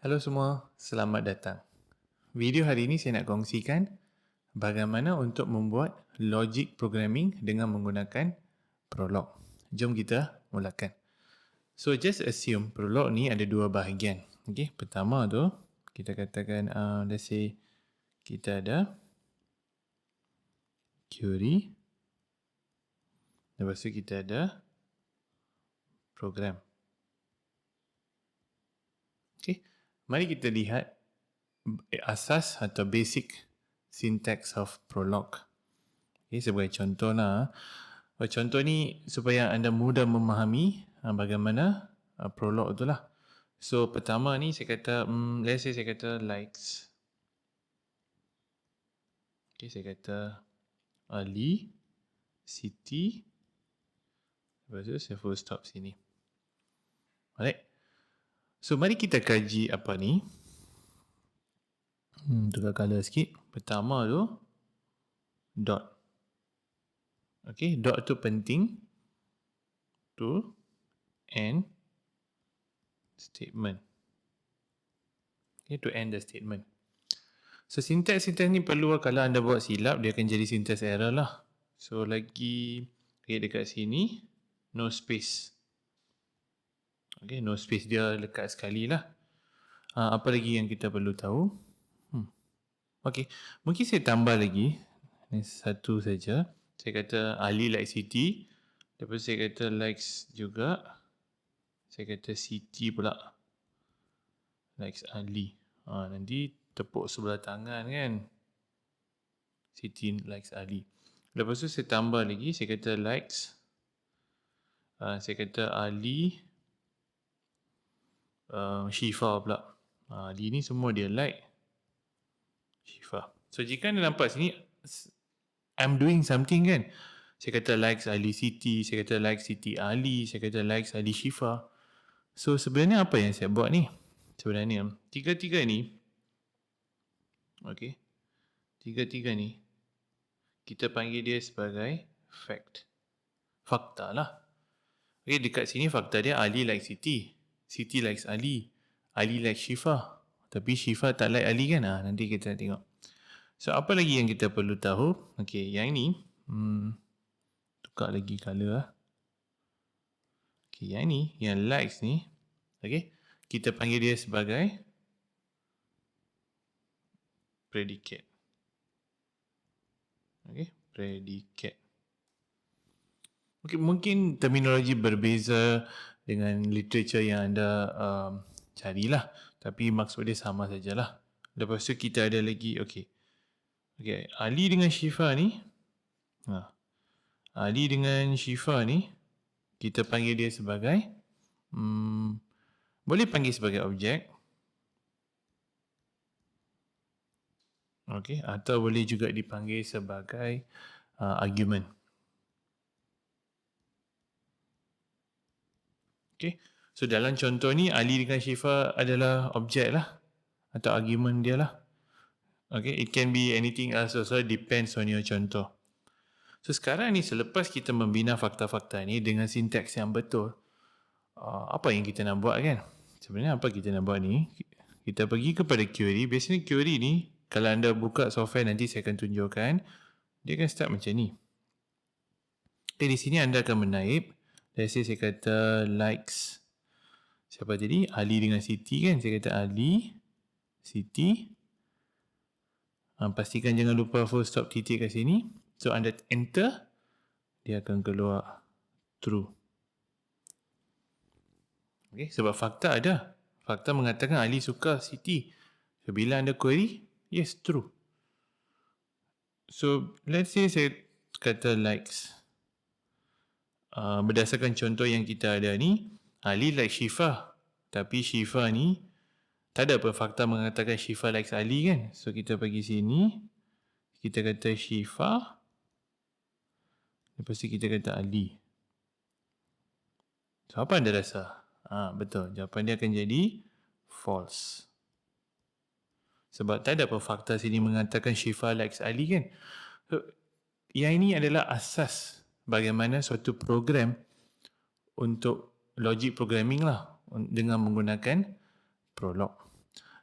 Halo semua, selamat datang. Video hari ini saya nak kongsikan bagaimana untuk membuat logic programming dengan menggunakan Prolog. Jom kita mulakan. So just assume Prolog ni ada dua bahagian. Okay, pertama tu kita katakan let's say kita ada query, lepas tu kita ada program. Okay, mari kita lihat asas atau basic syntax of Prolog. Okay, sebagai contoh lah. Contoh ni supaya anda mudah memahami bagaimana Prolog tu lah. So pertama ni saya kata, let's say saya kata likes. Okay, saya kata Ali, Siti. Lepas tu saya full stop sini. Alright. So mari kita kaji apa ni. Tukar colour sikit. Pertama tu dot. Okay, dot tu penting. To end statement. Okay, to end the statement. So syntax ni perlu kalau anda buat silap dia akan jadi syntax error lah. So lagi dekat sini no space. Okay, no space dia lekat sekali lah. Apa lagi yang kita perlu tahu? Okay, mungkin saya tambah lagi. Ini satu saja. Saya kata Ali like Siti. Lepas saya kata likes juga. Saya kata Siti pula likes Ali. Nanti tepuk sebelah tangan kan. Siti likes Ali. Lepas tu saya tambah lagi. Saya kata likes. Saya kata Ali. Shifa pula. Ali ni semua dia like Shifa. So jika anda nampak sini, I'm doing something kan. Saya kata likes Ali Siti. Saya kata likes Siti Ali. Saya kata likes Ali Shifa. So sebenarnya apa yang saya buat ni? Sebenarnya tiga-tiga ni. Okay. Tiga-tiga ni. Kita panggil dia sebagai fact. Fakta lah. Okay, dekat sini fakta dia Ali likes Siti. Siti likes Ali. Ali likes Shifa. Tapi Shifa tak like Ali kan? Nanti kita tengok. So apa lagi yang kita perlu tahu? Okay, yang ni. Tukar lagi colour lah. Okay, yang ni. Yang likes ni. Okay. Kita panggil dia sebagai predicate. Okay, predicate. Okay, mungkin terminologi berbeza dengan literature yang anda carilah. Tapi maksud dia sama sajalah. Lepas tu kita ada lagi, okay, Ali dengan Shifa ni. Ali dengan Shifa ni, kita panggil dia sebagai, boleh panggil sebagai objek. Okay, atau boleh juga dipanggil sebagai argument. Okay, so dalam contoh ni Ali dengan Shifa adalah objek lah atau argument dia lah. Okay, it can be anything else also, depends on your contoh. So sekarang ni selepas kita membina fakta-fakta ni dengan sintaks yang betul, apa yang kita nak buat kan? Sebenarnya apa kita nak buat ni? Kita pergi kepada query. Biasanya query ni kalau anda buka software nanti saya akan tunjukkan, dia akan start macam ni. Okay, di sini anda akan menaip. Let's say saya kata likes. Siapa tadi? Ali dengan Siti kan? Saya kata Ali, Siti. Pastikan jangan lupa full stop titik kat sini. So anda enter, dia akan keluar true. Okay, sebab fakta ada. Fakta mengatakan Ali suka Siti. So bila anda query, yes, true. So let's say saya kata likes. Berdasarkan contoh yang kita ada ni, Ali like Shifa. Tapi Shifa ni, tak ada apa fakta mengatakan Shifa likes Ali kan. So kita pergi sini. Kita kata Shifa. Lepas tu kita kata Ali. So apa anda rasa? Betul. Jawapan dia akan jadi false. Sebab tak ada apa fakta sini mengatakan Shifa likes Ali kan. So, yang ini adalah asas bagaimana suatu program untuk logic programming lah dengan menggunakan Prolog.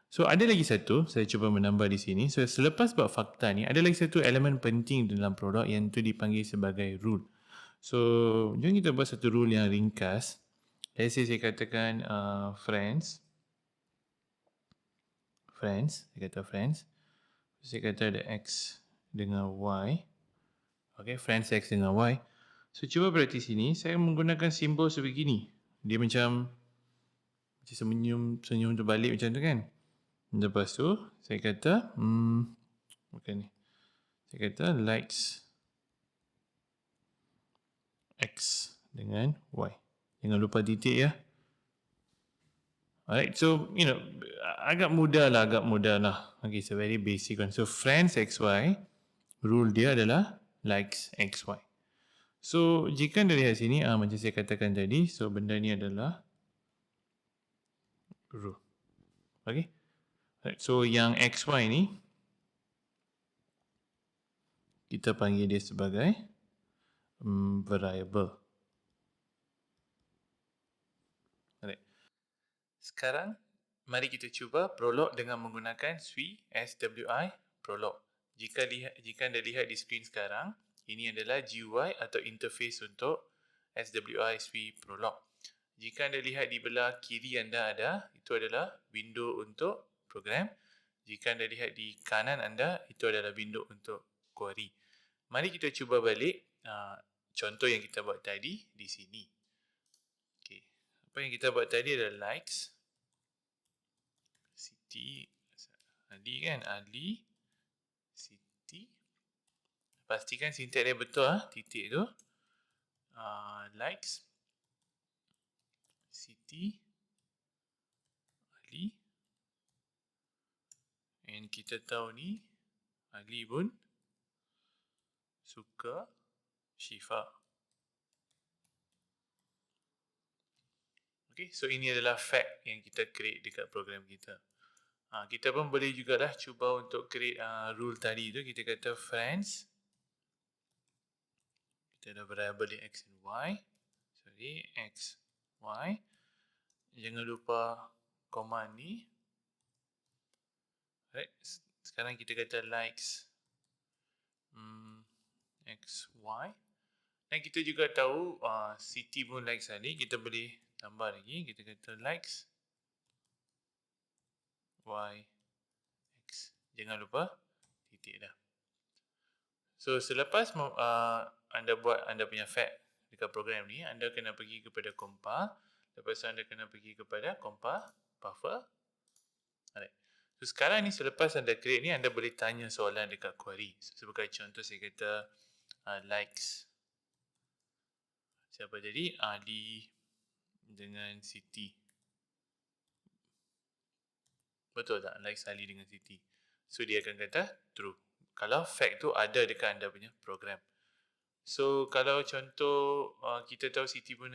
So ada lagi satu, saya cuba menambah di sini. So selepas buat fakta ni, ada lagi satu elemen penting dalam produk yang tu dipanggil sebagai rule. So jom kita buat satu rule yang ringkas. Let's say saya katakan friends. Saya kata friends. Saya kata ada X dengan Y. Okay, friends X dengan Y. So cuba perhati sini, saya menggunakan simbol sebegini. Dia macam senyum terbalik macam tu kan. Lepas tu, saya kata, bukan ni. Saya kata likes X dengan Y. Jangan lupa titik ya. Alright, so, agak mudah lah. Okay, so very basic one. So, friends XY, rule dia adalah likes XY. So, jika dari sini, macam saya katakan tadi, so benda ni adalah rule. Okay. Right, so, yang XY ni, kita panggil dia sebagai variable. Alright. Sekarang, mari kita cuba prolog dengan menggunakan SWI-Prolog. Jika anda lihat di skrin sekarang, ini adalah GUI atau interface untuk SWI-Prolog. Jika anda lihat di belah kiri anda ada, itu adalah window untuk program. Jika anda lihat di kanan anda, itu adalah window untuk query. Mari kita cuba balik contoh yang kita buat tadi di sini. Okay. Apa yang kita buat tadi adalah likes Siti Ali kan, Ali Siti. Pastikan sintak dia betul titik tu. Likes Siti Ali. And kita tahu ni Ali pun suka Syifa. Okay, so ini adalah fact yang kita create dekat program kita. Kita pun boleh jugalah cuba untuk create rule tadi tu. Kita kata friends. Kita ada variable di X and Y. X, Y. Jangan lupa command ni. Right. Sekarang kita kata likes X, Y. Dan kita juga tahu Siti pun likes tadi. Kita boleh tambah lagi. Kita kata likes Y, X. Jangan lupa titik dah. So selepas anda buat anda punya fact dekat program ni, anda kena pergi kepada compile. Lepas tu anda kena pergi kepada compile buffer. Alright. So sekarang ni selepas anda create ni, anda boleh tanya soalan dekat query. So, sebagai contoh saya kata likes. Siapa jadi? Ali dengan Siti. Betul tak? Likes Ali dengan Siti. So dia akan kata true. Kalau fact tu ada dekat anda punya program. So kalau contoh kita tahu Siti pun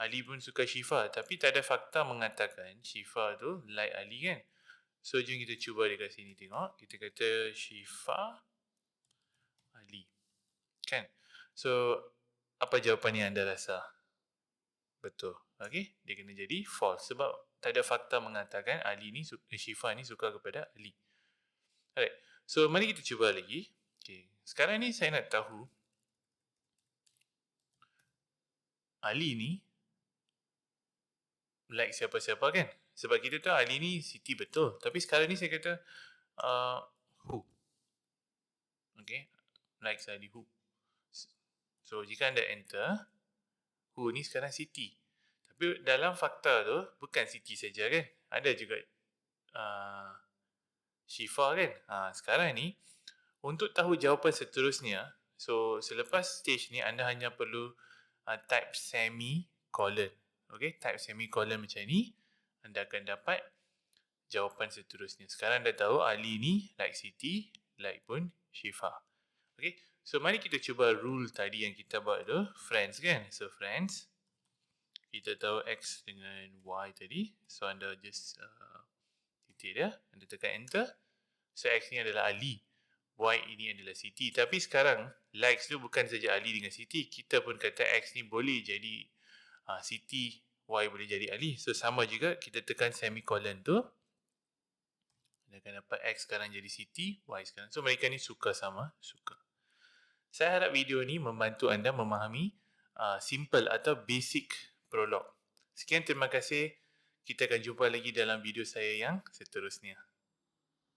Ali pun suka Syifa, tapi tak ada fakta mengatakan Syifa tu like Ali kan. So jom kita cuba dekat sini tengok. Kita kata Syifa Ali. Kan? So apa jawapan yang anda rasa? Betul. Okay? Dia kena jadi false sebab tak ada fakta mengatakan Syifa ni suka kepada Ali. Alright. So mari kita cuba lagi. Okay. Sekarang ni saya nak tahu Ali ni like siapa-siapa kan? Sebab kita tahu Ali ni Siti betul. Tapi sekarang ni saya kata who. Okay. Likes Ali who. So jika anda enter, who ni sekarang Siti. Tapi dalam fakta tu bukan Siti saja kan? Ada juga Syifa kan? Sekarang ni untuk tahu jawapan seterusnya, so selepas stage ni anda hanya perlu type semicolon. Okay, type semicolon macam ni, anda akan dapat jawapan seterusnya. Sekarang anda tahu Ali ni like Siti, like pun Syifa. Okay, so mari kita cuba rule tadi yang kita buat tu, friends kan? So friends, kita tahu X dengan Y tadi. So anda just titik dia, anda tekan enter. So X ni adalah Ali, Y ini adalah Siti. Tapi sekarang likes tu bukan saja Ali dengan Siti. Kita pun kata X ni boleh jadi Siti, Y boleh jadi Ali. So sama juga kita tekan semicolon tu. Dia akan dapat X sekarang jadi Siti, Y sekarang. So mereka ni suka sama, suka. Saya harap video ni membantu anda memahami simple atau basic prolog. Sekian, terima kasih. Kita akan jumpa lagi dalam video saya yang seterusnya.